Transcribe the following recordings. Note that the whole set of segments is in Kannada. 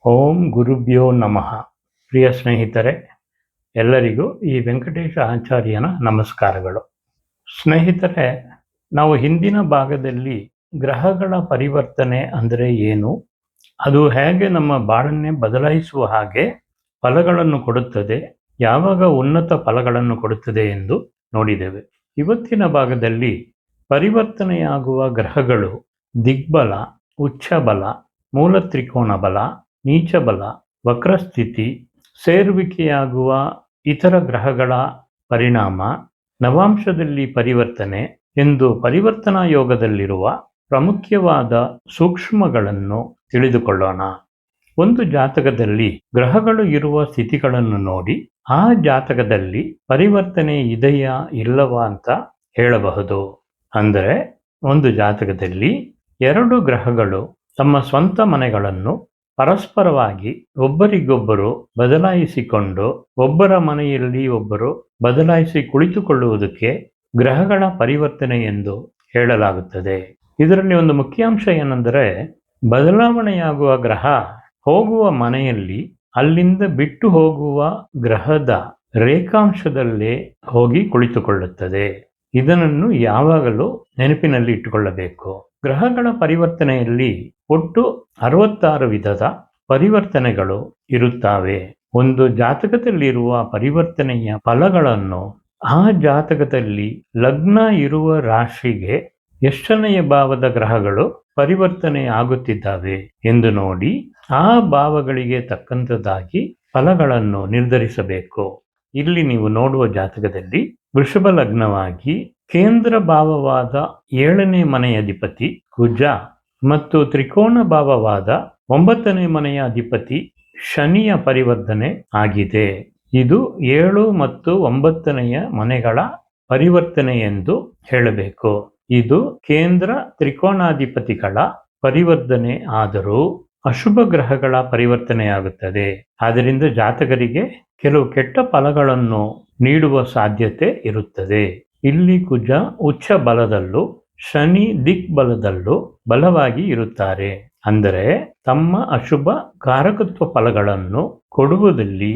ಓಂ ಗುರುಭ್ಯೋ ನಮಃ. ಪ್ರಿಯ ಸ್ನೇಹಿತರೆ, ಎಲ್ಲರಿಗೂ ಈ ವೆಂಕಟೇಶ ಆಚಾರ್ಯನ ನಮಸ್ಕಾರಗಳು. ಸ್ನೇಹಿತರೆ, ನಾವು ಹಿಂದಿನ ಭಾಗದಲ್ಲಿ ಗ್ರಹಗಳ ಪರಿವರ್ತನೆ ಅಂದರೆ ಏನು, ಅದು ಹೇಗೆ ನಮ್ಮ ಬಾಳನ್ನೇ ಬದಲಾಯಿಸುವ ಹಾಗೆ ಫಲಗಳನ್ನು ಕೊಡುತ್ತದೆ, ಯಾವಾಗ ಉನ್ನತ ಫಲಗಳನ್ನು ಕೊಡುತ್ತದೆ ಎಂದು ನೋಡಿದ್ದೇವೆ. ಇವತ್ತಿನ ಭಾಗದಲ್ಲಿ ಪರಿವರ್ತನೆಯಾಗುವ ಗ್ರಹಗಳು ದಿಗ್ಬಲ, ಉಚ್ಚಬಲ, ಮೂಲ ತ್ರಿಕೋನ ಬಲ, ನೀಚ ಬಲ, ವಕ್ರಸ್ಥಿತಿ, ಸೇರುವಿಕೆಯಾಗುವ ಇತರ ಗ್ರಹಗಳ ಪರಿಣಾಮ, ನವಾಂಶದಲ್ಲಿ ಪರಿವರ್ತನೆ ಎಂದು ಪರಿವರ್ತನಾ ಯೋಗದಲ್ಲಿರುವ ಪ್ರಾಮುಖ್ಯವಾದ ಸೂಕ್ಷ್ಮಗಳನ್ನು ತಿಳಿದುಕೊಳ್ಳೋಣ. ಒಂದು ಜಾತಕದಲ್ಲಿ ಗ್ರಹಗಳು ಇರುವ ಸ್ಥಿತಿಗಳನ್ನು ನೋಡಿ ಆ ಜಾತಕದಲ್ಲಿ ಪರಿವರ್ತನೆ ಇದೆಯಾ ಇಲ್ಲವಾ ಅಂತ ಹೇಳಬಹುದು. ಅಂದರೆ ಒಂದು ಜಾತಕದಲ್ಲಿ ಎರಡು ಗ್ರಹಗಳು ತಮ್ಮ ಸ್ವಂತ ಮನೆಗಳನ್ನು ಪರಸ್ಪರವಾಗಿ ಒಬ್ಬರಿಗೊಬ್ಬರು ಬದಲಾಯಿಸಿಕೊಂಡು ಒಬ್ಬರ ಮನೆಯಲ್ಲಿ ಒಬ್ಬರು ಬದಲಾಯಿಸಿ ಕುಳಿತುಕೊಳ್ಳುವುದಕ್ಕೆ ಗ್ರಹಗಳ ಪರಿವರ್ತನೆ ಎಂದು ಹೇಳಲಾಗುತ್ತದೆ. ಇದರಲ್ಲಿ ಒಂದು ಮುಖ್ಯಾಂಶ ಏನೆಂದರೆ, ಬದಲಾವಣೆಯಾಗುವ ಗ್ರಹ ಹೋಗುವ ಮನೆಯಲ್ಲಿ ಅಲ್ಲಿಂದ ಬಿಟ್ಟು ಹೋಗುವ ಗ್ರಹದ ರೇಖಾಂಶದಲ್ಲೇ ಹೋಗಿ ಕುಳಿತುಕೊಳ್ಳುತ್ತದೆ. ಇದನ್ನು ಯಾವಾಗಲೂ ನೆನಪಿನಲ್ಲಿ ಇಟ್ಟುಕೊಳ್ಳಬೇಕು. ಗ್ರಹಗಳ ಪರಿವರ್ತನೆಯಲ್ಲಿ ಒಟ್ಟು 66 ವಿಧದ ಪರಿವರ್ತನೆಗಳು ಇರುತ್ತವೆ. ಒಂದು ಜಾತಕದಲ್ಲಿರುವ ಪರಿವರ್ತನೆಯ ಫಲಗಳನ್ನು ಆ ಜಾತಕದಲ್ಲಿ ಲಗ್ನ ಇರುವ ರಾಶಿಗೆ ಎಷ್ಟನೆಯ ಭಾವದ ಗ್ರಹಗಳು ಪರಿವರ್ತನೆ ಆಗುತ್ತಿದ್ದಾವೆ ಎಂದು ನೋಡಿ ಆ ಭಾವಗಳಿಗೆ ತಕ್ಕಂಥದ್ದಾಗಿ ಫಲಗಳನ್ನು ನಿರ್ಧರಿಸಬೇಕು. ಇಲ್ಲಿ ನೀವು ನೋಡುವ ಜಾತಕದಲ್ಲಿ ವೃಷಭ ಲಗ್ನವಾಗಿ ಕೇಂದ್ರ ಭಾವವಾದ 7ನೇ ಮನೆಯ ಅಧಿಪತಿ ಕುಜ ಮತ್ತು ತ್ರಿಕೋನ ಭಾವವಾದ 9ನೇ ಮನೆಯ ಅಧಿಪತಿ ಶನಿಯ ಪರಿವರ್ತನೆ ಆಗಿದೆ. ಇದು 7 ಮತ್ತು 9ನೆಯ ಮನೆಗಳ ಪರಿವರ್ತನೆ ಎಂದು ಹೇಳಬೇಕು. ಇದು ಕೇಂದ್ರ ತ್ರಿಕೋನಾಧಿಪತಿಗಳ ಪರಿವರ್ತನೆ ಆದರೂ ಅಶುಭ ಗ್ರಹಗಳ ಪರಿವರ್ತನೆಯಾಗುತ್ತದೆ. ಆದ್ದರಿಂದ ಜಾತಕರಿಗೆ ಕೆಲವು ಕೆಟ್ಟ ಫಲಗಳನ್ನು ನೀಡುವ ಸಾಧ್ಯತೆ ಇರುತ್ತದೆ. ಇಲ್ಲಿ ಕುಜ ಉಚ್ಚ ಬಲದಲ್ಲೂ ಶನಿ ದಿಕ್ಬಲದಲ್ಲೂ ಬಲವಾಗಿ ಇರುತ್ತಾರೆ. ಅಂದರೆ ತಮ್ಮ ಅಶುಭ ಕಾರಕತ್ವ ಫಲಗಳನ್ನು ಕೊಡುವುದಲ್ಲಿ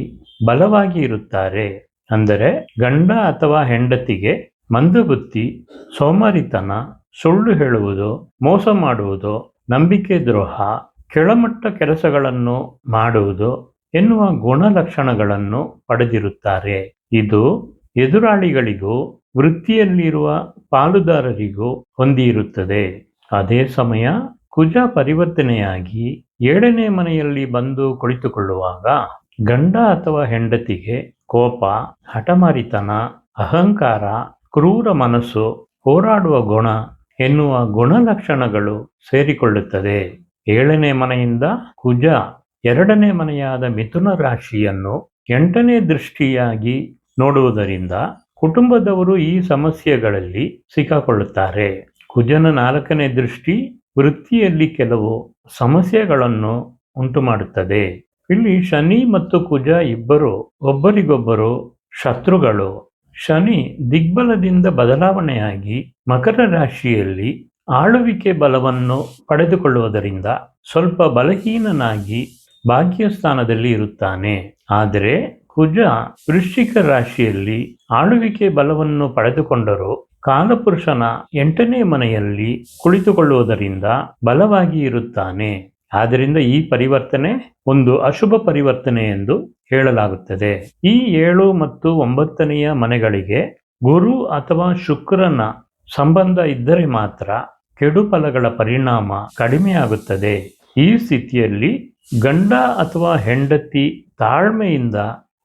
ಬಲವಾಗಿ ಇರುತ್ತಾರೆ. ಅಂದರೆ ಗಂಡ ಅಥವಾ ಹೆಂಡತಿಗೆ ಮಂದಬುದ್ಧಿ, ಸೋಮಾರಿತನ, ಸುಳ್ಳು ಹೇಳುವುದು, ಮೋಸ ಮಾಡುವುದು, ನಂಬಿಕೆ ದ್ರೋಹ, ಕೆಳಮಟ್ಟ ಕೆಲಸಗಳನ್ನು ಮಾಡುವುದು ಎನ್ನುವ ಗುಣಲಕ್ಷಣಗಳನ್ನು ಪಡೆದಿರುತ್ತಾರೆ. ಇದು ಎದುರಾಳಿಗಳಿಗೂ ವೃತ್ತಿಯಲ್ಲಿರುವ ಪಾಲುದಾರರಿಗೂ ಹೊಂದಿರುತ್ತದೆ. ಅದೇ ಸಮಯ ಕುಜ ಪರಿವರ್ತನೆಯಾಗಿ 7ನೇ ಮನೆಯಲ್ಲಿ ಬಂದು ಕುಳಿತುಕೊಳ್ಳುವಾಗ ಗಂಡ ಅಥವಾ ಹೆಂಡತಿಗೆ ಕೋಪ, ಹಠಮಾರಿತನ, ಅಹಂಕಾರ, ಕ್ರೂರ ಮನಸ್ಸು, ಹೋರಾಡುವ ಗುಣ ಎನ್ನುವ ಗುಣಲಕ್ಷಣಗಳು ಸೇರಿಕೊಳ್ಳುತ್ತದೆ. 7ನೇ ಮನೆಯಿಂದ ಕುಜ 2ನೇ ಮನೆಯಾದ ಮಿಥುನ ರಾಶಿಯನ್ನು 8ನೇ ದೃಷ್ಟಿಯಾಗಿ ನೋಡುವುದರಿಂದ ಕುಟುಂಬದವರು ಈ ಸಮಸ್ಯೆಗಳಲ್ಲಿ ಸಿಕ್ಕಾಕೊಳ್ಳುತ್ತಾರೆ. ಕುಜನ 4ನೇ ದೃಷ್ಟಿ ವೃತ್ತಿಯಲ್ಲಿ ಕೆಲವು ಸಮಸ್ಯೆಗಳನ್ನು ಉಂಟು ಮಾಡುತ್ತದೆ. ಇಲ್ಲಿ ಶನಿ ಮತ್ತು ಕುಜ ಇಬ್ಬರು ಒಬ್ಬರಿಗೊಬ್ಬರು ಶತ್ರುಗಳು. ಶನಿ ದಿಗ್ಬಲದಿಂದ ಬದಲಾವಣೆಯಾಗಿ ಮಕರ ರಾಶಿಯಲ್ಲಿ ಆಳುವಿಕೆ ಬಲವನ್ನು ಪಡೆದುಕೊಳ್ಳುವುದರಿಂದ ಸ್ವಲ್ಪ ಬಲಹೀನನಾಗಿ ಭಾಗ್ಯಸ್ಥಾನದಲ್ಲಿ ಇರುತ್ತಾನೆ. ಆದರೆ ಕುಜ ವೃಶ್ಚಿಕ ರಾಶಿಯಲ್ಲಿ ಆಳುವಿಕೆ ಬಲವನ್ನು ಪಡೆದುಕೊಂಡರೂ ಕಾಲಪುರುಷನ 8ನೇ ಮನೆಯಲ್ಲಿ ಕುಳಿತುಕೊಳ್ಳುವುದರಿಂದ ಬಲವಾಗಿ ಇರುತ್ತಾನೆ. ಆದ್ದರಿಂದ ಈ ಪರಿವರ್ತನೆ ಒಂದು ಅಶುಭ ಪರಿವರ್ತನೆ ಎಂದು ಹೇಳಲಾಗುತ್ತದೆ. ಈ 7 ಮತ್ತು 9ನೆಯ ಮನೆಗಳಿಗೆ ಗುರು ಅಥವಾ ಶುಕ್ರನ ಸಂಬಂಧ ಇದ್ದರೆ ಮಾತ್ರ ಕೆಡು ಫಲಗಳ ಪರಿಣಾಮ ಕಡಿಮೆಯಾಗುತ್ತದೆ. ಈ ಸ್ಥಿತಿಯಲ್ಲಿ ಗಂಡ ಅಥವಾ ಹೆಂಡತಿ ತಾಳ್ಮೆಯಿಂದ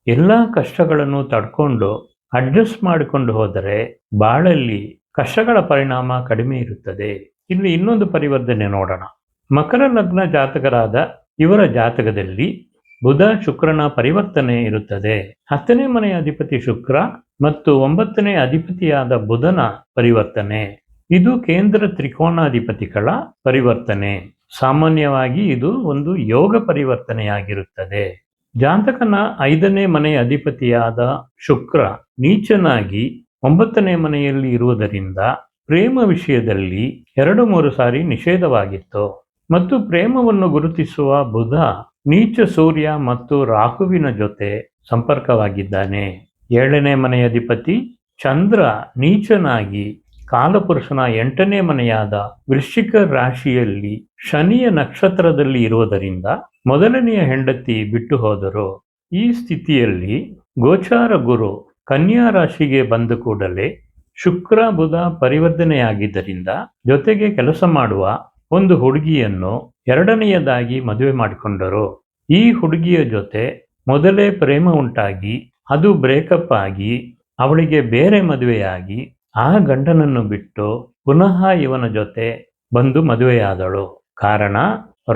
ಎಲ್ಲ ಕಷ್ಟಗಳನ್ನು ತಡ್ಕೊಂಡು ಅಡ್ಜಸ್ಟ್ ಮಾಡಿಕೊಂಡು ಹೋದರೆ ಬಾಳಲ್ಲಿ ಕಷ್ಟಗಳ ಪರಿಣಾಮ ಕಡಿಮೆ ಇರುತ್ತದೆ. ಇಲ್ಲಿ ಇನ್ನೊಂದು ಪರಿವರ್ತನೆ ನೋಡೋಣ. ಮಕರ ಲಗ್ನ ಜಾತಕರಾದ ಇವರ ಜಾತಕದಲ್ಲಿ ಬುಧ ಶುಕ್ರನ ಪರಿವರ್ತನೆ ಇರುತ್ತದೆ. 10ನೇ ಮನೆಯ ಅಧಿಪತಿ ಶುಕ್ರ ಮತ್ತು 9ನೇ ಅಧಿಪತಿಯಾದ ಬುಧನ ಪರಿವರ್ತನೆ. ಇದು ಕೇಂದ್ರ ತ್ರಿಕೋನಾಧಿಪತಿಗಳ ಪರಿವರ್ತನೆ. ಸಾಮಾನ್ಯವಾಗಿ ಇದು ಒಂದು ಯೋಗ ಪರಿವರ್ತನೆಯಾಗಿರುತ್ತದೆ. ಜಾತಕನ 5ನೇ ಮನೆಯ ಅಧಿಪತಿಯಾದ ಶುಕ್ರ ನೀಚನಾಗಿ 9ನೇ ಮನೆಯಲ್ಲಿ ಇರುವುದರಿಂದ ಪ್ರೇಮ ವಿಷಯದಲ್ಲಿ 2-3 ಸಾರಿ ನಿಷೇಧವಾಗಿತ್ತು. ಮತ್ತು ಪ್ರೇಮವನ್ನು ಗುರುತಿಸುವ ಬುಧ ನೀಚ ಸೂರ್ಯ ಮತ್ತು ರಾಹುವಿನ ಜೊತೆ ಸಂಪರ್ಕವಾಗಿದ್ದಾನೆ. 7ನೇ ಮನೆಯ ಅಧಿಪತಿ ಚಂದ್ರ ನೀಚನಾಗಿ ಕಾಲಪುರುಷನ 8ನೇ ಮನೆಯಾದ ವೃಶ್ಚಿಕ ರಾಶಿಯಲ್ಲಿ ಶನಿಯ ನಕ್ಷತ್ರದಲ್ಲಿ ಇರುವುದರಿಂದ ಮೊದಲನೆಯ ಹೆಂಡತಿ ಬಿಟ್ಟು ಹೋದರು. ಈ ಸ್ಥಿತಿಯಲ್ಲಿ ಗೋಚಾರ ಗುರು ಕನ್ಯಾ ರಾಶಿಗೆ ಬಂದ ಕೂಡಲೇ ಶುಕ್ರ ಬುಧ ಪರಿವರ್ತನೆಯಾಗಿದ್ದರಿಂದ ಜೊತೆಗೆ ಕೆಲಸ ಮಾಡುವ ಒಂದು ಹುಡುಗಿಯನ್ನು ಎರಡನೆಯದಾಗಿ ಮದುವೆ ಮಾಡಿಕೊಂಡರು. ಈ ಹುಡುಗಿಯ ಜೊತೆ ಮೊದಲೇ ಪ್ರೇಮ ಉಂಟಾಗಿ ಅದು ಬ್ರೇಕಪ್ ಆಗಿ ಅವಳಿಗೆ ಬೇರೆ ಮದುವೆಯಾಗಿ ಆ ಗಂಡನನ್ನು ಬಿಟ್ಟು ಪುನಃ ಇವನ ಜೊತೆ ಬಂದು ಮದುವೆಯಾದಳು. ಕಾರಣ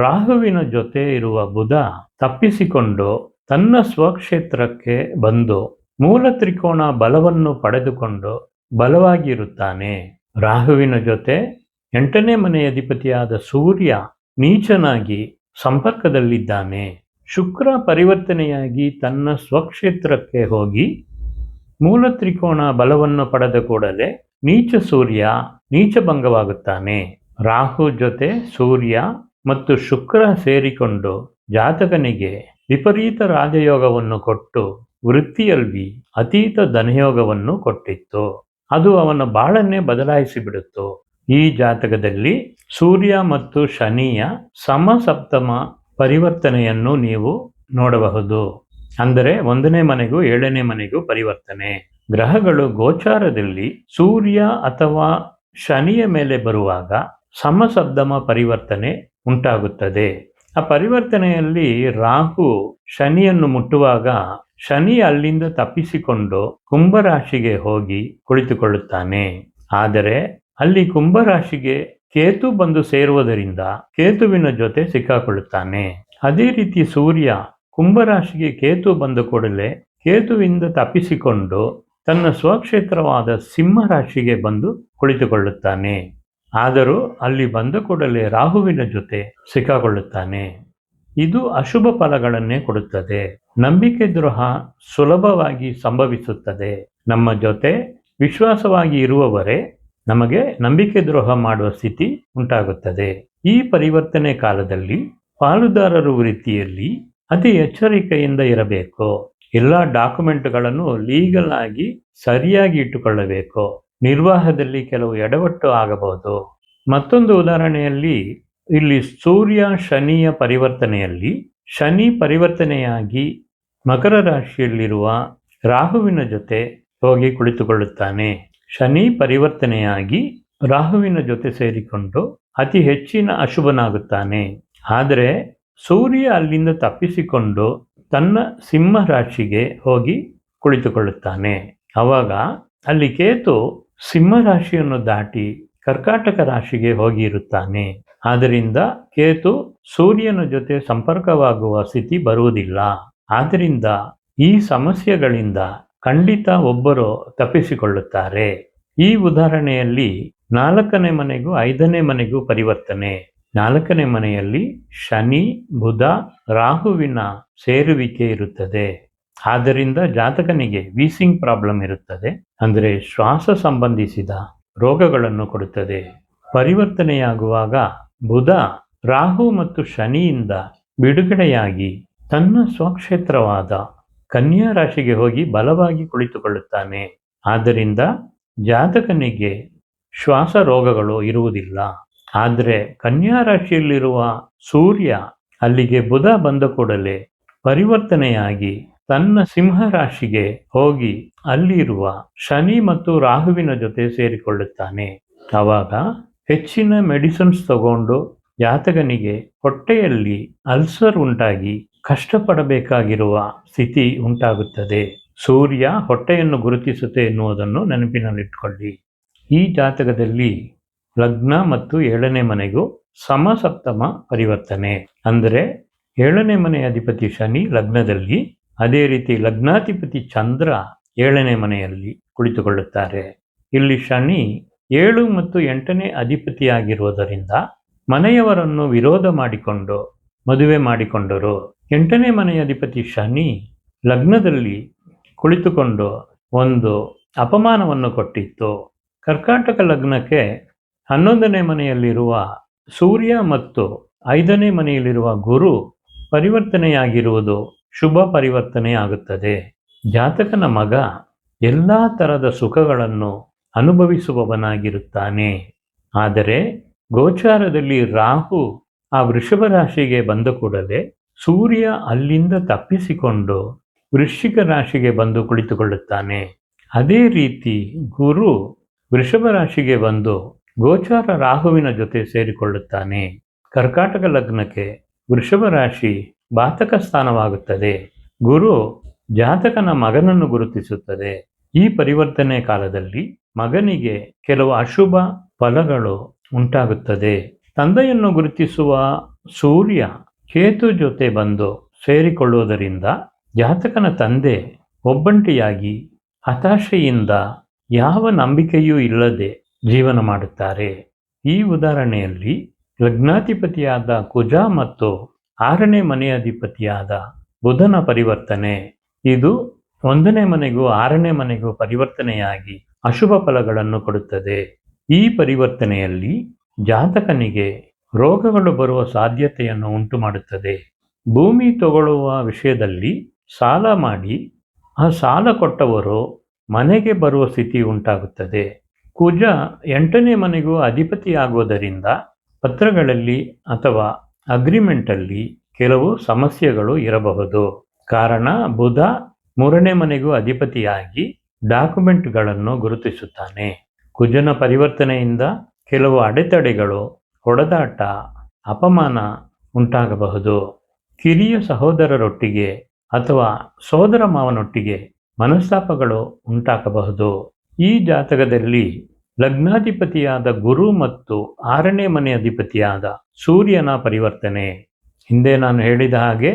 ರಾಹುವಿನ ಜೊತೆ ಇರುವ ಬುಧ ತಪ್ಪಿಸಿಕೊಂಡು ತನ್ನ ಸ್ವಕ್ಷೇತ್ರಕ್ಕೆ ಬಂದು ಮೂಲ ತ್ರಿಕೋಣ ಬಲವನ್ನು ಪಡೆದುಕೊಂಡು ಬಲವಾಗಿರುತ್ತಾನೆ. ರಾಹುವಿನ ಜೊತೆ 8ನೇ ಮನೆಯ ಅಧಿಪತಿಯಾದ ಸೂರ್ಯ ನೀಚನಾಗಿ ಸಂಪರ್ಕದಲ್ಲಿದ್ದಾನೆ. ಶುಕ್ರ ಪರಿವರ್ತನೆಯಾಗಿ ತನ್ನ ಸ್ವಕ್ಷೇತ್ರಕ್ಕೆ ಹೋಗಿ ಮೂಲ ತ್ರಿಕೋಣ ಬಲವನ್ನು ಪಡೆದ ಕೂಡಲೇ ನೀಚ ಸೂರ್ಯ ನೀಚಭಂಗವಾಗುತ್ತಾನೆ. ರಾಹು ಜೊತೆ ಸೂರ್ಯ ಮತ್ತು ಶುಕ್ರ ಸೇರಿಕೊಂಡು ಜಾತಕನಿಗೆ ವಿಪರೀತ ರಾಜಯೋಗವನ್ನು ಕೊಟ್ಟು ವೃತ್ತಿಯಲ್ಲಿ ಅತೀತ ಧನಯೋಗವನ್ನು ಕೊಟ್ಟಿತ್ತು. ಅದು ಅವನ ಬಾಳನ್ನೇ ಬದಲಾಯಿಸಿ ಬಿಡುತ್ತು. ಈ ಜಾತಕದಲ್ಲಿ ಸೂರ್ಯ ಮತ್ತು ಶನಿಯ ಸಮಸಪ್ತಮ ಪರಿವರ್ತನೆಯನ್ನು ನೀವು ನೋಡಬಹುದು. ಅಂದರೆ 1ನೇ ಮನೆಗೂ 7ನೇ ಮನೆಗೂ ಪರಿವರ್ತನೆ. ಗ್ರಹಗಳು ಗೋಚಾರದಲ್ಲಿ ಸೂರ್ಯ ಅಥವಾ ಶನಿಯ ಮೇಲೆ ಬರುವಾಗ ಸಮಸಪ್ತಮ ಪರಿವರ್ತನೆ ಉಂಟಾಗುತ್ತದೆ. ಆ ಪರಿವರ್ತನೆಯಲ್ಲಿ ರಾಹು ಶನಿಯನ್ನು ಮುಟ್ಟುವಾಗ ಶನಿ ಅಲ್ಲಿಂದ ತಪ್ಪಿಸಿಕೊಂಡು ಕುಂಭರಾಶಿಗೆ ಹೋಗಿ ಕುಳಿತುಕೊಳ್ಳುತ್ತಾನೆ. ಆದರೆ ಅಲ್ಲಿ ಕುಂಭರಾಶಿಗೆ ಕೇತು ಬಂದು ಸೇರುವುದರಿಂದ ಕೇತುವಿನ ಜೊತೆ ಸಿಕ್ಕಾಕೊಳ್ಳುತ್ತಾನೆ. ಅದೇ ರೀತಿ ಸೂರ್ಯ ಕುಂಭರಾಶಿಗೆ ಕೇತು ಬಂದ ಕೂಡಲೇ ಕೇತುವಿಂದ ತಪ್ಪಿಸಿಕೊಂಡು ತನ್ನ ಸ್ವಕ್ಷೇತ್ರವಾದ ಸಿಂಹ ರಾಶಿಗೆ ಬಂದು ಕುಳಿತುಕೊಳ್ಳುತ್ತಾನೆ. ಆದರೂ ಅಲ್ಲಿ ಬಂದ ಕೂಡಲೇ ರಾಹುವಿನ ಜೊತೆ ಸಿಕ್ಕಾಕೊಳ್ಳುತ್ತಾನೆ. ಇದು ಅಶುಭ ಫಲಗಳನ್ನೇ ಕೊಡುತ್ತದೆ. ನಂಬಿಕೆ ದ್ರೋಹ ಸುಲಭವಾಗಿ ಸಂಭವಿಸುತ್ತದೆ. ನಮ್ಮ ಜೊತೆ ವಿಶ್ವಾಸವಾಗಿ ಇರುವವರೇ ನಮಗೆ ನಂಬಿಕೆ ದ್ರೋಹ ಮಾಡುವ ಸ್ಥಿತಿ ಉಂಟಾಗುತ್ತದೆ. ಈ ಪರಿವರ್ತನೆ ಕಾಲದಲ್ಲಿ ಪಾಲುದಾರರು ವೃತ್ತಿಯಲ್ಲಿ ಅತಿ ಎಚ್ಚರಿಕೆಯಿಂದ ಇರಬೇಕು. ಎಲ್ಲ ಡಾಕ್ಯುಮೆಂಟ್ಗಳನ್ನು ಲೀಗಲ್ ಆಗಿ ಸರಿಯಾಗಿ ಇಟ್ಟುಕೊಳ್ಳಬೇಕು. ನಿರ್ವಾಹದಲ್ಲಿ ಕೆಲವು ಎಡವಟ್ಟು ಆಗಬಹುದು. ಮತ್ತೊಂದು ಉದಾಹರಣೆಯಲ್ಲಿ ಇಲ್ಲಿ ಸೂರ್ಯ ಶನಿಯ ಪರಿವರ್ತನೆಯಲ್ಲಿ ಶನಿ ಪರಿವರ್ತನೆಯಾಗಿ ಮಕರ ರಾಶಿಯಲ್ಲಿರುವ ರಾಹುವಿನ ಜೊತೆ ಹೋಗಿ ಕುಳಿತುಕೊಳ್ಳುತ್ತಾನೆ. ಶನಿ ಪರಿವರ್ತನೆಯಾಗಿ ರಾಹುವಿನ ಜೊತೆ ಸೇರಿಕೊಂಡು ಅತಿ ಹೆಚ್ಚಿನ ಅಶುಭನಾಗುತ್ತಾನೆ. ಆದರೆ ಸೂರ್ಯ ಅಲ್ಲಿಂದ ತಪ್ಪಿಸಿಕೊಂಡು ತನ್ನ ಸಿಂಹ ರಾಶಿಗೆ ಹೋಗಿ ಕುಳಿತುಕೊಳ್ಳುತ್ತಾನೆ. ಆವಾಗ ಅಲ್ಲಿ ಕೇತು ಸಿಂಹ ರಾಶಿಯನ್ನು ದಾಟಿ ಕರ್ಕಾಟಕ ರಾಶಿಗೆ ಹೋಗಿ ಇರುತ್ತಾನೆ. ಆದ್ದರಿಂದ ಕೇತು ಸೂರ್ಯನ ಜೊತೆ ಸಂಪರ್ಕವಾಗುವ ಸ್ಥಿತಿ ಬರುವುದಿಲ್ಲ. ಆದ್ದರಿಂದ ಈ ಸಮಸ್ಯೆಗಳಿಂದ ಖಂಡಿತ ಒಬ್ಬರು ತಪ್ಪಿಸಿಕೊಳ್ಳುತ್ತಾರೆ. ಈ ಉದಾಹರಣೆಯಲ್ಲಿ 4ನೇ ಮನೆಗೂ 5ನೇ ಮನೆಗೂ ಪರಿವರ್ತನೆ. 4ನೇ ಮನೆಯಲ್ಲಿ ಶನಿ ಬುಧ ರಾಹುವಿನ ಸೇರುವಿಕೆ ಇರುತ್ತದೆ. ಆದ್ದರಿಂದ ಜಾತಕನಿಗೆ ವೀಸಿಂಗ್ ಪ್ರಾಬ್ಲಮ್ ಇರುತ್ತದೆ. ಅಂದರೆ ಶ್ವಾಸ ಸಂಬಂಧಿಸಿದ ರೋಗಗಳನ್ನು ಕೊಡುತ್ತದೆ. ಪರಿವರ್ತನೆಯಾಗುವಾಗ ಬುಧ ರಾಹು ಮತ್ತು ಶನಿಯಿಂದ ಬಿಡುಗಡೆಯಾಗಿ ತನ್ನ ಸ್ವಕ್ಷೇತ್ರವಾದ ಕನ್ಯಾ ರಾಶಿಗೆ ಹೋಗಿ ಬಲವಾಗಿ ಕುಳಿತುಕೊಳ್ಳುತ್ತಾನೆ. ಆದ್ದರಿಂದ ಜಾತಕನಿಗೆ ಶ್ವಾಸ ರೋಗಗಳು ಇರುವುದಿಲ್ಲ. ಆದರೆ ಕನ್ಯಾ ರಾಶಿಯಲ್ಲಿರುವ ಸೂರ್ಯ ಅಲ್ಲಿಗೆ ಬುಧ ಬಂದ ಕೂಡಲೇ ಪರಿವರ್ತನೆಯಾಗಿ ತನ್ನ ಸಿಂಹ ರಾಶಿಗೆ ಹೋಗಿ ಅಲ್ಲಿರುವ ಶನಿ ಮತ್ತು ರಾಹುವಿನ ಜೊತೆ ಸೇರಿಕೊಳ್ಳುತ್ತಾನೆ. ಆವಾಗ ಹೆಚ್ಚಿನ ಮೆಡಿಸಿನ್ಸ್ ತಗೊಂಡು ಜಾತಕನಿಗೆ ಹೊಟ್ಟೆಯಲ್ಲಿ ಅಲ್ಸರ್ ಉಂಟಾಗಿ ಕಷ್ಟಪಡಬೇಕಾಗಿರುವ ಸ್ಥಿತಿ ಉಂಟಾಗುತ್ತದೆ. ಸೂರ್ಯ ಹೊಟ್ಟೆಯನ್ನು ಗುರುತಿಸುತ್ತೆ ಎನ್ನುವುದನ್ನು ನೆನಪಿನಲ್ಲಿಟ್ಕೊಳ್ಳಿ. ಈ ಜಾತಕದಲ್ಲಿ ಲಗ್ನ ಮತ್ತು 7ನೇ ಮನೆಗೂ ಸಮಸಪ್ತಮ ಪರಿವರ್ತನೆ. ಅಂದರೆ 7ನೇ ಮನೆಯ ಅಧಿಪತಿ ಶನಿ ಲಗ್ನದಲ್ಲಿ, ಅದೇ ರೀತಿ ಲಗ್ನಾಧಿಪತಿ ಚಂದ್ರ 7ನೇ ಮನೆಯಲ್ಲಿ ಕುಳಿತುಕೊಳ್ಳುತ್ತಾರೆ. ಇಲ್ಲಿ ಶನಿ 7 ಮತ್ತು 8ನೇ ಅಧಿಪತಿಯಾಗಿರುವುದರಿಂದ ಮನೆಯವರನ್ನು ವಿರೋಧ ಮಾಡಿಕೊಂಡು ಮದುವೆ ಮಾಡಿಕೊಂಡರು. 8ನೇ ಮನೆಯ ಅಧಿಪತಿ ಶನಿ ಲಗ್ನದಲ್ಲಿ ಕುಳಿತುಕೊಂಡು ಒಂದು ಅಪಮಾನವನ್ನು ಕೊಟ್ಟಿತ್ತು. ಕರ್ಕಾಟಕ ಲಗ್ನಕ್ಕೆ 11ನೇ ಮನೆಯಲ್ಲಿರುವ ಸೂರ್ಯ ಮತ್ತು 5ನೇ ಮನೆಯಲ್ಲಿರುವ ಗುರು ಪರಿವರ್ತನೆಯಾಗಿರುವುದು ಶುಭ ಪರಿವರ್ತನೆ ಆಗುತ್ತದೆ. ಜಾತಕನ ಮಗ ಎಲ್ಲ ಥರದ ಸುಖಗಳನ್ನು ಅನುಭವಿಸುವವನಾಗಿರುತ್ತಾನೆ. ಆದರೆ ಗೋಚಾರದಲ್ಲಿ ರಾಹು ಆ ವೃಷಭ ರಾಶಿಗೆ ಬಂದ ಕೂಡಲೇ ಸೂರ್ಯ ಅಲ್ಲಿಂದ ತಪ್ಪಿಸಿಕೊಂಡು ವೃಶ್ಚಿಕ ರಾಶಿಗೆ ಬಂದು ಕುಳಿತುಕೊಳ್ಳುತ್ತಾನೆ. ಅದೇ ರೀತಿ ಗುರು ವೃಷಭ ರಾಶಿಗೆ ಬಂದು ಗೋಚಾರ ರಾಹುವಿನ ಜೊತೆ ಸೇರಿಕೊಳ್ಳುತ್ತಾನೆ. ಕರ್ಕಾಟಕ ಲಗ್ನಕ್ಕೆ ವೃಷಭ ರಾಶಿ ಬಾತಕ ಸ್ಥಾನವಾಗುತ್ತದೆ. ಗುರು ಜಾತಕನ ಮಗನನ್ನು ಗುರುತಿಸುತ್ತದೆ. ಈ ಪರಿವರ್ತನೆ ಕಾಲದಲ್ಲಿ ಮಗನಿಗೆ ಕೆಲವು ಅಶುಭ ಫಲಗಳು ಉಂಟಾಗುತ್ತದೆ. ತಂದೆಯನ್ನು ಗುರುತಿಸುವ ಸೂರ್ಯ ಕೇತು ಜೊತೆ ಬಂದು ಸೇರಿಕೊಳ್ಳುವುದರಿಂದ ಜಾತಕನ ತಂದೆ ಒಬ್ಬಂಟಿಯಾಗಿ ಹತಾಶೆಯಿಂದ ಯಾವ ನಂಬಿಕೆಯೂ ಇಲ್ಲದೆ ಜೀವನ ಮಾಡುತ್ತಾರೆ. ಈ ಉದಾಹರಣೆಯಲ್ಲಿ ಲಗ್ನಾಧಿಪತಿಯಾದ ಕುಜ ಮತ್ತು 6ನೇ ಮನೆಯ ಅಧಿಪತಿಯಾದ ಬುಧನ ಪರಿವರ್ತನೆ, ಇದು 1ನೇ ಮನೆಗೂ 6ನೇ ಮನೆಗೂ ಪರಿವರ್ತನೆಯಾಗಿ ಅಶುಭ ಫಲಗಳನ್ನು ಕೊಡುತ್ತದೆ. ಈ ಪರಿವರ್ತನೆಯಲ್ಲಿ ಜಾತಕನಿಗೆ ರೋಗಗಳು ಬರುವ ಸಾಧ್ಯತೆಯನ್ನು ಉಂಟು ಮಾಡುತ್ತದೆ. ಭೂಮಿ ತಗೊಳ್ಳುವ ವಿಷಯದಲ್ಲಿ ಸಾಲ ಮಾಡಿ ಆ ಸಾಲ ಕೊಟ್ಟವರು ಮನೆಗೆ ಬರುವ ಸ್ಥಿತಿ ಉಂಟಾಗುತ್ತದೆ. ಕುಜ 8ನೇ ಮನೆಗೂ ಅಧಿಪತಿಯಾಗುವುದರಿಂದ ಪತ್ರಗಳಲ್ಲಿ ಅಥವಾ ಅಗ್ರಿಮೆಂಟಲ್ಲಿ ಕೆಲವು ಸಮಸ್ಯೆಗಳು ಇರಬಹುದು. ಕಾರಣ ಬುಧ 3ನೇ ಮನೆಗೂ ಅಧಿಪತಿಯಾಗಿ ಡಾಕ್ಯುಮೆಂಟ್ಗಳನ್ನು ಗುರುತಿಸುತ್ತಾನೆ. ಕುಜನ ಪರಿವರ್ತನೆಯಿಂದ ಕೆಲವು ಅಡೆತಡೆಗಳು, ಹೊಡೆದಾಟ, ಅಪಮಾನ ಉಂಟಾಗಬಹುದು. ಕಿರಿಯ ಸಹೋದರರೊಟ್ಟಿಗೆ ಅಥವಾ ಸೋದರ ಮಾವನೊಟ್ಟಿಗೆ ಮನಸ್ತಾಪಗಳು ಉಂಟಾಗಬಹುದು. ಈ ಜಾತಕದಲ್ಲಿ ಲಗ್ನಾಧಿಪತಿಯಾದ ಗುರು ಮತ್ತು 6ನೇ ಮನೆ ಅಧಿಪತಿಯಾದ ಸೂರ್ಯನ ಪರಿವರ್ತನೆ, ಹಿಂದೆ ನಾನು ಹೇಳಿದ ಹಾಗೆ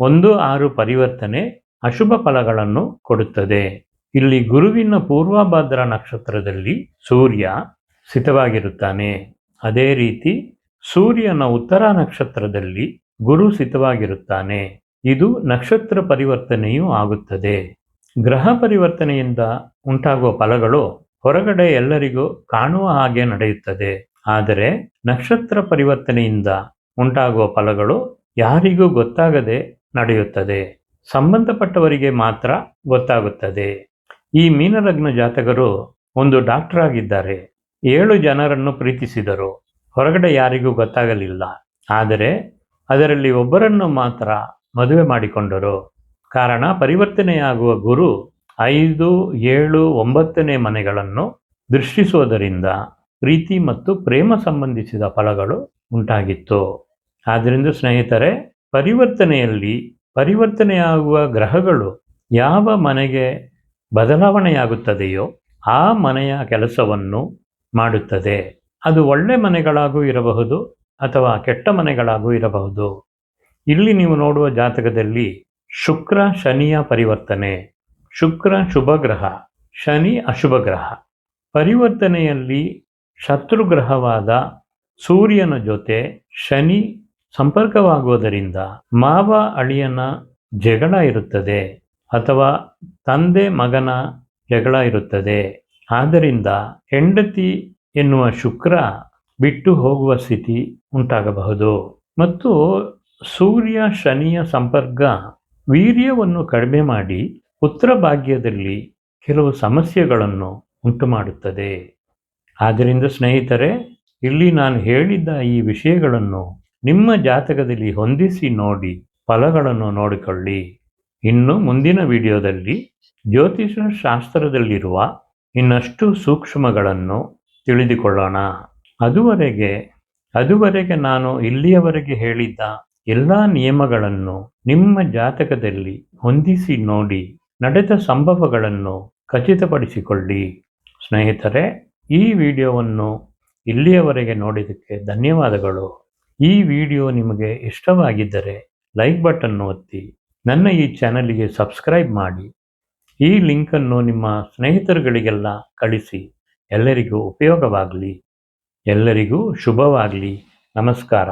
1-6 ಪರಿವರ್ತನೆ ಅಶುಭ ಫಲಗಳನ್ನು ಕೊಡುತ್ತದೆ. ಇಲ್ಲಿ ಗುರುವಿನ ಪೂರ್ವಭಾದ್ರ ನಕ್ಷತ್ರದಲ್ಲಿ ಸೂರ್ಯ ಸ್ಥಿತವಾಗಿರುತ್ತಾನೆ. ಅದೇ ರೀತಿ ಸೂರ್ಯನ ಉತ್ತರ ನಕ್ಷತ್ರದಲ್ಲಿ ಗುರು ಸ್ಥಿತವಾಗಿರುತ್ತಾನೆ. ಇದು ನಕ್ಷತ್ರ ಪರಿವರ್ತನೆಯೂ ಆಗುತ್ತದೆ. ಗ್ರಹ ಪರಿವರ್ತನೆಯಿಂದ ಉಂಟಾಗುವ ಫಲಗಳು ಹೊರಗಡೆ ಎಲ್ಲರಿಗೂ ಕಾಣುವ ಹಾಗೆ ನಡೆಯುತ್ತದೆ. ಆದರೆ ನಕ್ಷತ್ರ ಪರಿವರ್ತನೆಯಿಂದ ಉಂಟಾಗುವ ಫಲಗಳು ಯಾರಿಗೂ ಗೊತ್ತಾಗದೆ ನಡೆಯುತ್ತದೆ. ಸಂಬಂಧಪಟ್ಟವರಿಗೆ ಮಾತ್ರ ಗೊತ್ತಾಗುತ್ತದೆ. ಈ ಮೀನಲಗ್ನ ಜಾತಕರು ಒಂದು ಡಾಕ್ಟರ್ ಆಗಿದ್ದಾರೆ. 7 ಜನರನ್ನು ಪ್ರೀತಿಸಿದರು. ಹೊರಗಡೆ ಯಾರಿಗೂ ಗೊತ್ತಾಗಲಿಲ್ಲ. ಆದರೆ ಅದರಲ್ಲಿ ಒಬ್ಬರನ್ನು ಮಾತ್ರ ಮದುವೆ ಮಾಡಿಕೊಂಡರು. ಕಾರಣ ಪರಿವರ್ತನೆಯಾಗುವ ಗುರು 5, 7, 9ನೇ ಮನೆಗಳನ್ನು ದೃಷ್ಟಿಸುವುದರಿಂದ ಪ್ರೀತಿ ಮತ್ತು ಪ್ರೇಮ ಸಂಬಂಧಿಸಿದ ಫಲಗಳು ಉಂಟಾಗಿತ್ತು. ಆದ್ದರಿಂದ ಸ್ನೇಹಿತರೆ, ಪರಿವರ್ತನೆಯಲ್ಲಿ ಪರಿವರ್ತನೆಯಾಗುವ ಗ್ರಹಗಳು ಯಾವ ಮನೆಗೆ ಬದಲಾವಣೆಯಾಗುತ್ತದೆಯೋ ಆ ಮನೆಯ ಕೆಲಸವನ್ನು ಮಾಡುತ್ತದೆ. ಅದು ಒಳ್ಳೆ ಮನೆಗಳಾಗೂ ಇರಬಹುದು ಅಥವಾ ಕೆಟ್ಟ ಮನೆಗಳಾಗೂ ಇರಬಹುದು. ಇಲ್ಲಿ ನೀವು ನೋಡುವ ಜಾತಕದಲ್ಲಿ ಶುಕ್ರ ಶನಿಯ ಪರಿವರ್ತನೆ, ಶುಕ್ರ ಶುಭ ಗ್ರಹ, ಶನಿ ಅಶುಭ ಗ್ರಹ. ಪರಿವರ್ತನೆಯಲ್ಲಿ ಶತ್ರುಗ್ರಹವಾದ ಸೂರ್ಯನ ಜೊತೆ ಶನಿ ಸಂಪರ್ಕವಾಗುವುದರಿಂದ ಮಾವ ಅಳಿಯನ ಜಗಳ ಇರುತ್ತದೆ ಅಥವಾ ತಂದೆ ಮಗನ ಜಗಳ ಇರುತ್ತದೆ. ಆದ್ದರಿಂದ ಹೆಂಡತಿ ಎನ್ನುವ ಶುಕ್ರ ಬಿಟ್ಟು ಹೋಗುವ ಸ್ಥಿತಿ ಉಂಟಾಗಬಹುದು. ಮತ್ತು ಸೂರ್ಯ ಶನಿಯ ಸಂಪರ್ಕ ವೀರ್ಯವನ್ನು ಕಡಿಮೆ ಮಾಡಿ ಪುತ್ರ ಭಾಗ್ಯದಲ್ಲಿ ಕೆಲವು ಸಮಸ್ಯೆಗಳನ್ನು ಉಂಟು ಮಾಡುತ್ತದೆ. ಆದ್ದರಿಂದ ಸ್ನೇಹಿತರೆ, ಇಲ್ಲಿ ನಾನು ಹೇಳಿದ್ದ ಈ ವಿಷಯಗಳನ್ನು ನಿಮ್ಮ ಜಾತಕದಲ್ಲಿ ಹೊಂದಿಸಿ ನೋಡಿ ಫಲಗಳನ್ನು ನೋಡಿಕೊಳ್ಳಿ. ಇನ್ನು ಮುಂದಿನ ವಿಡಿಯೋದಲ್ಲಿ ಜ್ಯೋತಿಷ ಶಾಸ್ತ್ರದಲ್ಲಿರುವ ಇನ್ನಷ್ಟು ಸೂಕ್ಷ್ಮಗಳನ್ನು ತಿಳಿದುಕೊಳ್ಳೋಣ. ಅದುವರೆಗೆ ನಾನು ಇಲ್ಲಿಯವರೆಗೆ ಹೇಳಿದ್ದ ಎಲ್ಲ ನಿಯಮಗಳನ್ನು ನಿಮ್ಮ ಜಾತಕದಲ್ಲಿ ಹೊಂದಿಸಿ ನೋಡಿ ನಡೆದ ಸಂಭವಗಳನ್ನು ಖಚಿತಪಡಿಸಿಕೊಳ್ಳಿ. ಸ್ನೇಹಿತರೆ, ಈ ವಿಡಿಯೋವನ್ನು ಇಲ್ಲಿಯವರೆಗೆ ನೋಡಿದ್ದಕ್ಕೆ ಧನ್ಯವಾದಗಳು. ಈ ವಿಡಿಯೋ ನಿಮಗೆ ಇಷ್ಟವಾಗಿದ್ದರೆ ಲೈಕ್ ಬಟನ್ ಒತ್ತಿ ನನ್ನ ಈ ಚಾನಲಿಗೆ ಸಬ್ಸ್ಕ್ರೈಬ್ ಮಾಡಿ. ಈ ಲಿಂಕನ್ನು ನಿಮ್ಮ ಸ್ನೇಹಿತರುಗಳಿಗೆಲ್ಲ ಕಳಿಸಿ. ಎಲ್ಲರಿಗೂ ಉಪಯೋಗವಾಗಲಿ. ಎಲ್ಲರಿಗೂ ಶುಭವಾಗಲಿ. ನಮಸ್ಕಾರ.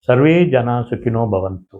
ಸರ್ವೇ ಜನ ಸುಖಿನೋ ಭವಂತು.